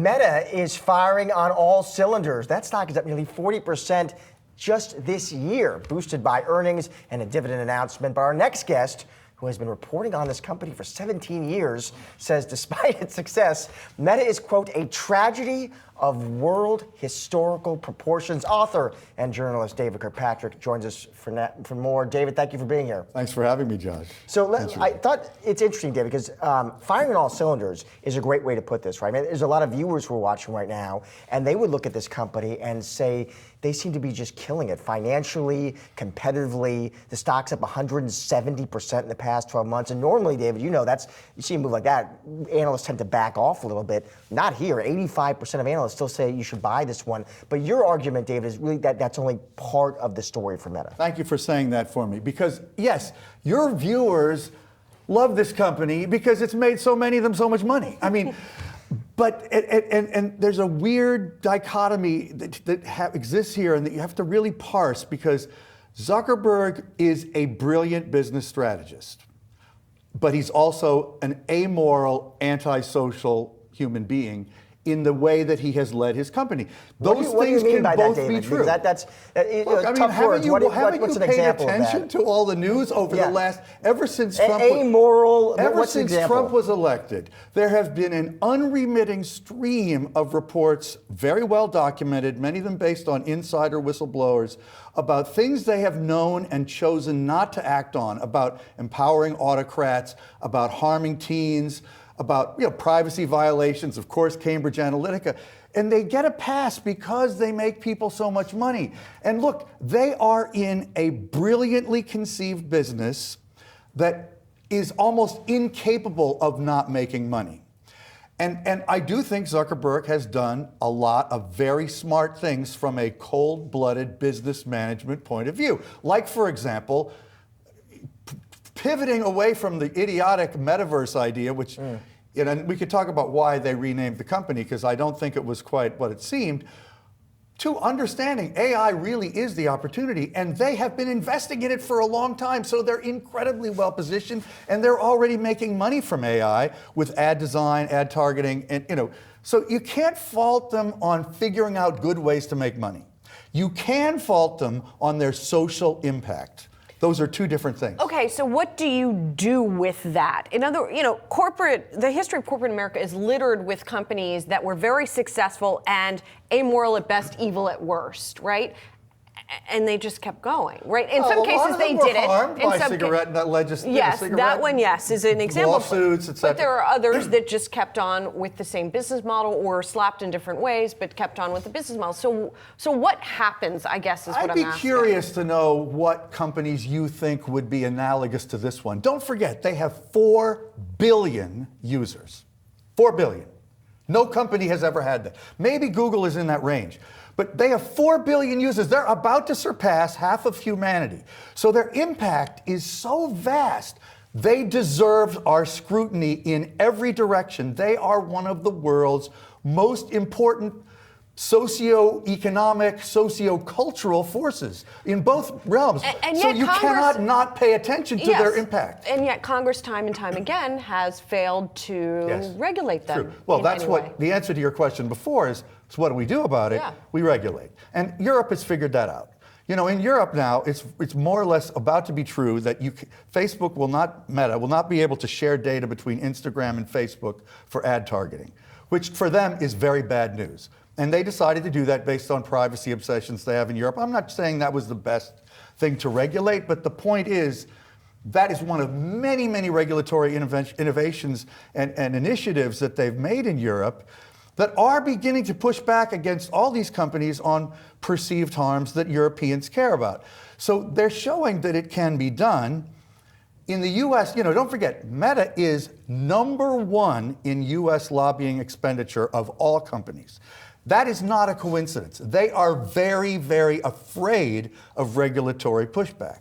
Meta is firing on all cylinders. That stock is up nearly 40% just this year, boosted by earnings and a dividend announcement. But our next guest, who has been reporting on this company for 17 years, says despite its success, Meta is, quote, a tragedy of world historical proportions. Author and journalist David Kirkpatrick joins us for more. David, thank you for being here. Thanks for having me, Josh. So I thought it's interesting, David, because firing on all cylinders is a great way to put this, right? I mean, there's a lot of viewers who are watching right now, and they would look at this company and say they seem to be just killing it financially, competitively. The stock's up 170% in the past 12 months. And normally, David, you see a move like that, analysts tend to back off a little bit. Not here. 85% of analysts still say you should buy this one. But your argument, David, is really that's only part of the story for Meta. Thank you for saying that for me. Because, yes, your viewers love this company because it's made so many of them so much money. I mean, but and there's a weird dichotomy that exists here and that you have to really parse, because Zuckerberg is a brilliant business strategist, but he's also an amoral, antisocial human being in the way that he has led his company. Those things can both be true. That's Look, I mean, tough words. haven't What's you an paid example attention of that? to all the news over the last, ever since Trump Trump was elected, there have been an unremitting stream of reports, very well documented, many of them based on insider whistleblowers, about things they have known and chosen not to act on, about empowering autocrats, about harming teens, about privacy violations, of course, Cambridge Analytica. And they get a pass because they make people so much money. And look, they are in a brilliantly conceived business that is almost incapable of not making money. And I do think Zuckerberg has done a lot of very smart things from a cold-blooded business management point of view. Like, for example, pivoting away from the idiotic metaverse idea, which, and we could talk about why they renamed the company, because I don't think it was quite what it seemed, to understanding AI really is the opportunity, and they have been investing in it for a long time, so they're incredibly well positioned, and they're already making money from AI with ad design, ad targeting, and so you can't fault them on figuring out good ways to make money. You can fault them on their social impact. Those are two different things. Okay, so what do you do with that? In other, the history of corporate America is littered with companies that were very successful and amoral at best, evil at worst, right? And they just kept going, right? In some cases, they did it. Harmed by cigarette legislation. Yes, that one, yes, is an example. Lawsuits, etc. But there are others that just kept on with the same business model, or slapped in different ways, but kept on with the business model. So what happens, I guess, is what I'm asking. I'd be curious to know what companies you think would be analogous to this one. Don't forget, they have 4 billion users. 4 billion. No company has ever had that. Maybe Google is in that range. But they have 4 billion users. They're about to surpass half of humanity. So their impact is so vast. They deserve our scrutiny in every direction. They are one of the world's most important socioeconomic, sociocultural forces in both realms. And so yet you cannot not pay attention to their impact. And yet Congress time and time again has failed to regulate them. True. Well, that's what the answer to your question before is, so what do we do about it? Yeah. We regulate. And Europe has figured that out. In Europe now, it's more or less about to be true that Facebook Meta will not be able to share data between Instagram and Facebook for ad targeting, which for them is very bad news. And they decided to do that based on privacy obsessions they have in Europe. I'm not saying that was the best thing to regulate, but the point is that is one of many, many regulatory innovations and initiatives that they've made in Europe that are beginning to push back against all these companies on perceived harms that Europeans care about. So they're showing that it can be done. In the US, don't forget, Meta is #1 in US lobbying expenditure of all companies. That is not a coincidence. They are very, very afraid of regulatory pushback.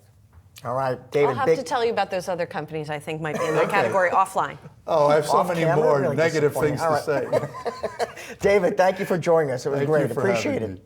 All right, David. I'll have to tell you about those other companies I think might be in that category offline. Oh, I have so many more really negative things to say. David, thank you for joining us. It was great. Thank you for Appreciate having it. me.